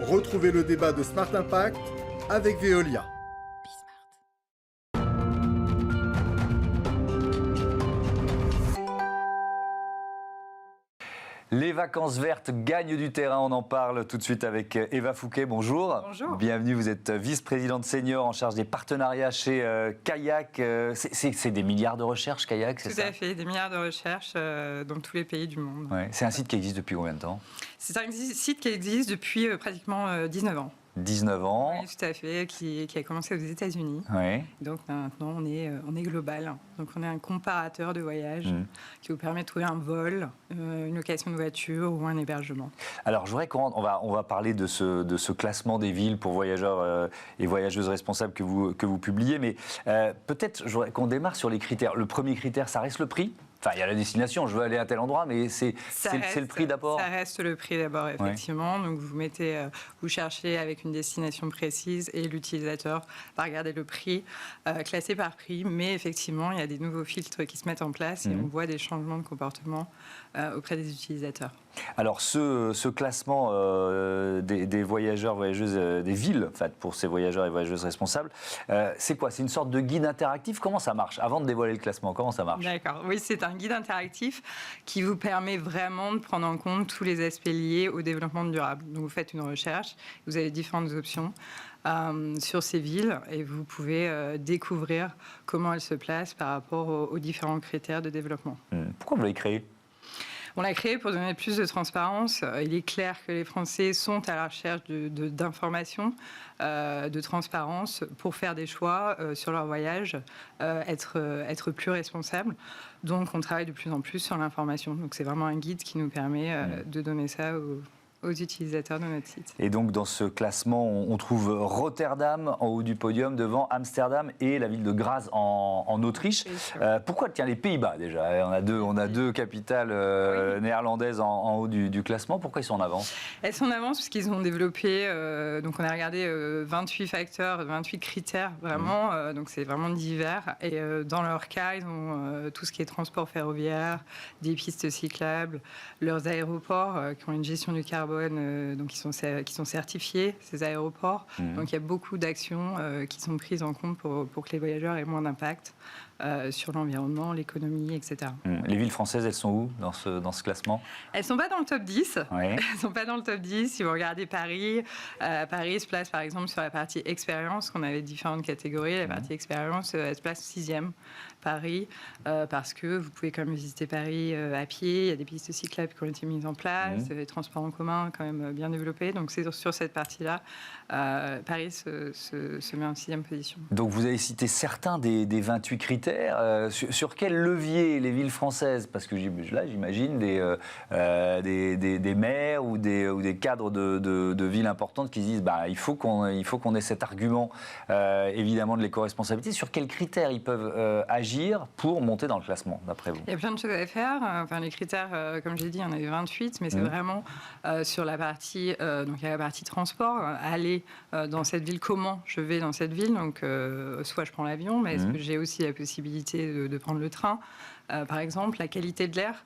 Retrouvez le débat de Smart Impact avec Veolia. Les vacances vertes gagnent du terrain, on en parle tout de suite avec Eva Fouquet, bonjour. Bonjour. Bienvenue, vous êtes vice-présidente senior en charge des partenariats chez Kayak. C'est des milliards de recherches, Kayak, c'est ça? Tout à fait, des milliards de recherches dans tous les pays du monde. Ouais. C'est un site qui existe depuis combien de temps? C'est un site qui existe depuis pratiquement 19 ans. 19 ans. Oui, tout à fait, qui a commencé aux États-Unis. Ouais. Donc maintenant, on est global. Donc on est un comparateur de voyage qui vous permet de trouver un vol, une location de voiture ou un hébergement. Alors, je voudrais on va parler de ce classement des villes pour voyageurs et voyageuses responsables que vous publiez, mais peut-être je voudrais qu'on démarre sur les critères. Le premier critère, ça reste le prix. Enfin, il y a la destination, je veux aller à tel endroit, mais c'est le prix d'abord. Ça reste le prix d'abord, effectivement. Ouais. Donc, vous cherchez avec une destination précise et l'utilisateur va regarder le prix, classé par prix. Mais effectivement, il y a des nouveaux filtres qui se mettent en place et on voit des changements de comportement auprès des utilisateurs. Alors, ce classement des voyageurs, voyageuses, des villes, en fait, pour ces voyageurs et voyageuses responsables, c'est quoi? C'est une sorte de guide interactif? Comment ça marche? Avant de dévoiler le classement, comment ça marche? D'accord. Oui, c'est un guide interactif qui vous permet vraiment de prendre en compte tous les aspects liés au développement durable. Donc, vous faites une recherche, vous avez différentes options sur ces villes et vous pouvez découvrir comment elles se placent par rapport aux différents critères de développement. Pourquoi vous l'avez créé? On l'a créé pour donner plus de transparence. Il est clair que les Français sont à la recherche d'informations, de transparence pour faire des choix sur leur voyage, être plus responsables. Donc, on travaille de plus en plus sur l'information. Donc, c'est vraiment un guide qui nous permet de donner ça aux utilisateurs de notre site. Et donc, dans ce classement, on trouve Rotterdam en haut du podium, devant Amsterdam et la ville de Graz en Autriche. Pourquoi les Pays-Bas, déjà? On a deux capitales néerlandaises en haut du classement. Pourquoi ils sont en avance? Elles sont en avance parce qu'ils ont développé, donc on a regardé 28 facteurs, 28 critères, vraiment. Donc, c'est vraiment divers. Et dans leur cas, ils ont tout ce qui est transport ferroviaire, des pistes cyclables, leurs aéroports qui ont une gestion du carbone, donc qui sont certifiés, ces aéroports. Donc il y a beaucoup d'actions qui sont prises en compte pour que les voyageurs aient moins d'impact sur l'environnement, l'économie, etc. Les villes françaises, elles sont où dans ce classement? Elles ne sont pas dans le top 10. Oui. Elles ne sont pas dans le top 10. Si vous regardez Paris, Paris se place par exemple sur la partie expérience, qu'on avait différentes catégories. La partie expérience, elle se place 6e. Paris, parce que vous pouvez quand même visiter Paris à pied, il y a des pistes cyclables qui ont été mises en place, les transports en commun quand même bien développés, donc c'est sur cette partie-là, Paris se met en 6e position. Donc vous avez cité certains des 28 critères, sur quel levier les villes françaises, parce que là j'imagine des maires ou des cadres de villes importantes qui se disent il faut qu'on ait cet argument évidemment de l'éco-responsabilité, sur quels critères ils peuvent agir pour monter dans le classement, d'après vous? Il y a plein de choses à faire. Enfin, les critères, comme j'ai dit, il y en avait 28, mais c'est vraiment sur la partie, donc il y a la partie transport, aller dans cette ville, comment je vais dans cette ville, donc soit je prends l'avion, mais est-ce que j'ai aussi la possibilité de prendre le train, par exemple, la qualité de l'air.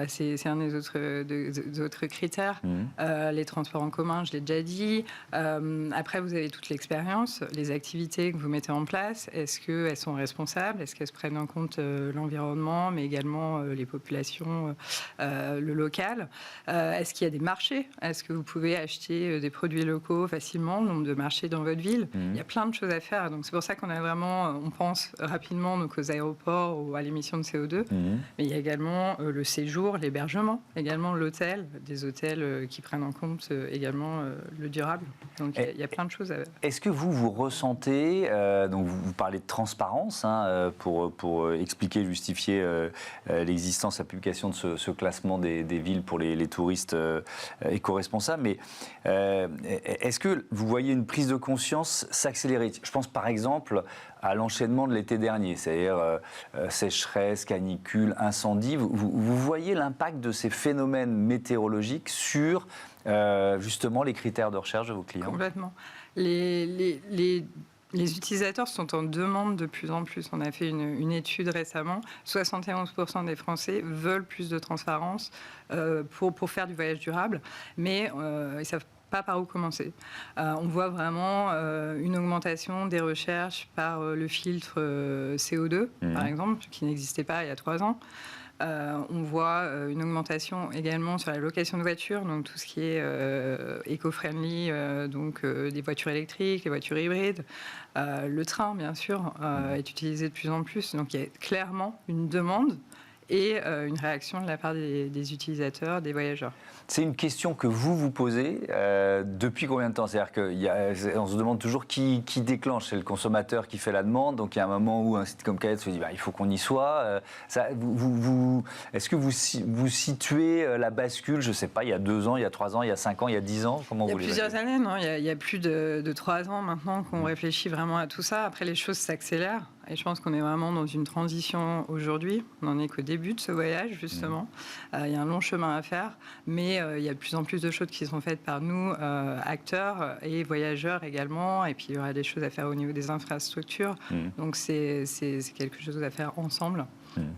C'est un des autres critères. Les transports en commun, je l'ai déjà dit. Après, vous avez toute l'expérience, les activités que vous mettez en place. Est-ce qu'elles sont responsables? Est-ce qu'elles se prennent en compte l'environnement, mais également les populations, le local? Est-ce qu'il y a des marchés? Est-ce que vous pouvez acheter des produits locaux facilement, le nombre de marchés dans votre ville? Il y a plein de choses à faire. Donc, c'est pour ça on pense rapidement donc, aux aéroports ou à l'émission de CO2. Mais il y a également le séjour, l'hébergement, également l'hôtel, des hôtels qui prennent en compte également le durable. Donc il y a plein de choses à... Est-ce que vous ressentez, donc vous parlez de transparence pour expliquer, justifier l'existence, la publication de ce classement des villes pour les touristes éco-responsables, mais est-ce que vous voyez une prise de conscience s'accélérer? Je pense par exemple à l'enchaînement de l'été dernier, c'est-à-dire sécheresse, canicule, incendie. Vous voyez l'impact de ces phénomènes météorologiques sur justement les critères de recherche de vos clients? Complètement. Les Les utilisateurs sont en demande de plus en plus. On a fait une étude récemment. 71% des Français veulent plus de transparence pour faire du voyage durable, mais ils ne savent pas par où commencer. On voit vraiment une augmentation des recherches par le filtre CO2, par exemple, qui n'existait pas il y a 3 ans. On voit une augmentation également sur la location de voitures, donc tout ce qui est éco-friendly, donc des voitures électriques, les voitures hybrides. Le train, bien sûr, est utilisé de plus en plus. Donc il y a clairement une demande et une réaction de la part des utilisateurs, des voyageurs. C'est une question que vous posez depuis combien de temps? C'est-à-dire qu'on se demande toujours qui déclenche. C'est le consommateur qui fait la demande. Donc il y a un moment où un site comme Kayak se dit il faut qu'on y soit. Est-ce que vous situez la bascule, je ne sais pas, il y a 2 ans, il y a 3 ans, il y a 5 ans, il y a 10 ans? Comment il y a vous plusieurs années, non, il y a plus de 3 ans maintenant qu'on réfléchit vraiment à tout ça. Après, les choses s'accélèrent. Et je pense qu'on est vraiment dans une transition aujourd'hui. On n'en est qu'au début de ce voyage, justement. Il y a un long chemin à faire, mais il y a de plus en plus de choses qui sont faites par nous, acteurs et voyageurs également. Et puis, il y aura des choses à faire au niveau des infrastructures. Donc, c'est quelque chose à faire ensemble,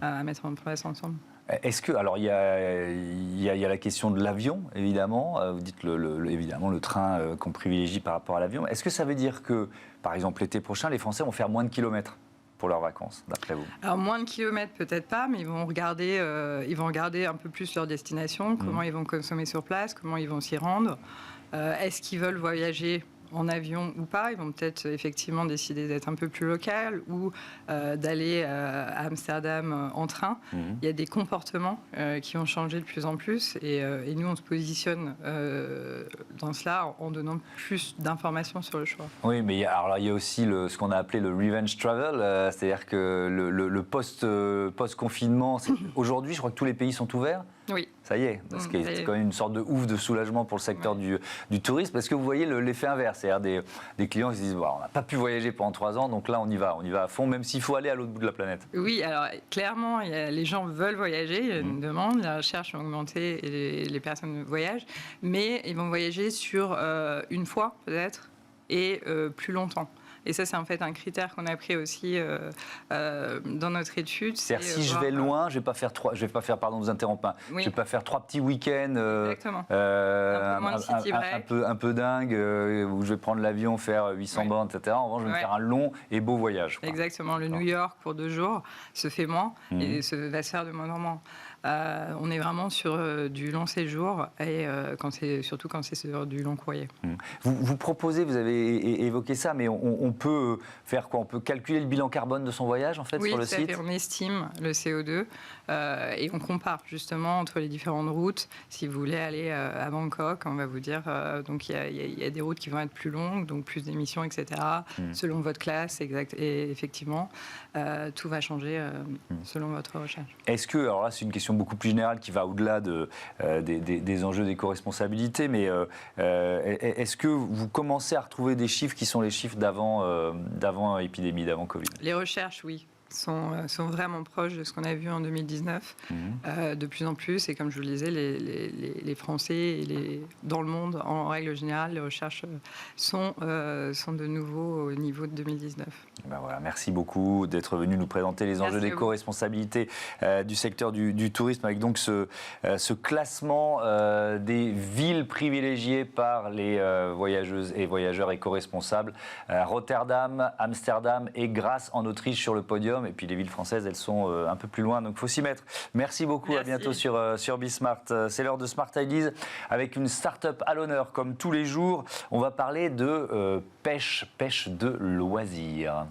à mettre en place ensemble. Est-ce que, alors il y a la question de l'avion, évidemment. Vous dites évidemment le train qu'on privilégie par rapport à l'avion. Est-ce que ça veut dire que, par exemple, l'été prochain, les Français vont faire moins de kilomètres pour leurs vacances, d'après vous? Alors, moins de kilomètres, peut-être pas, mais ils vont regarder un peu plus leur destination, comment ils vont consommer sur place, comment ils vont s'y rendre. Est-ce qu'ils veulent voyager en avion ou pas? Ils vont peut-être effectivement décider d'être un peu plus local ou d'aller à Amsterdam en train. Il y a des comportements qui ont changé de plus en plus et nous on se positionne dans cela en donnant plus d'informations sur le choix. Oui, mais il y a aussi ce qu'on a appelé le revenge travel, c'est-à-dire que le post-confinement, aujourd'hui je crois que tous les pays sont ouverts. Oui. Ça y est, parce que c'est quand même une sorte de ouf de soulagement pour le secteur du tourisme, parce que vous voyez l'effet inverse, c'est-à-dire des clients qui se disent on n'a pas pu voyager pendant 3 ans, donc là on y va à fond, même s'il faut aller à l'autre bout de la planète. Oui, alors clairement, les gens veulent voyager, il y a une demande, la recherche a augmenté et les personnes voyagent, mais ils vont voyager sur une fois peut-être et plus longtemps. Et ça, c'est en fait un critère qu'on a pris aussi dans notre étude. C'est-à-dire si je vais loin, je ne vais pas faire, pardon, vous interrompre, je vais pas faire 3 petits week-ends un peu dingue, où je vais prendre l'avion, faire 800 bornes, etc. En revanche, je vais me faire un long et beau voyage. Exactement. Le New York pour 2 jours se fait moins et va se faire de moins en moins. On est vraiment sur du long séjour et surtout quand c'est sur du long courrier. Vous proposez, vous avez évoqué ça, mais on peut faire quoi? On peut calculer le bilan carbone de son voyage en fait sur le site? Oui, on estime le CO2 et on compare justement entre les différentes routes. Si vous voulez aller à Bangkok, on va vous dire donc il y a des routes qui vont être plus longues, donc plus d'émissions, etc. Selon votre classe, exact. Et effectivement, tout va changer selon votre recherche. Est-ce que, alors là c'est une question beaucoup plus générale qui va au-delà des enjeux d'éco-responsabilité, mais est-ce que vous commencez à retrouver des chiffres qui sont les chiffres d'avant épidémie, d'avant Covid? Les recherches, oui, sont vraiment proches de ce qu'on a vu en 2019, de plus en plus. Et comme je vous le disais, les Français, dans le monde, en règle générale, les recherches sont de nouveau au niveau de 2019. Ben voilà, merci beaucoup d'être venu nous présenter les enjeux d'éco-responsabilité du secteur du tourisme, avec donc ce classement des villes privilégiées par les voyageuses et voyageurs éco-responsables. Rotterdam, Amsterdam et Grasse en Autriche sur le podium. Et puis les villes françaises, elles sont un peu plus loin, donc il faut s'y mettre. Merci beaucoup, merci. À bientôt sur Bismart. C'est l'heure de Smart Ideas avec une start-up à l'honneur, comme tous les jours. On va parler de pêche de loisirs.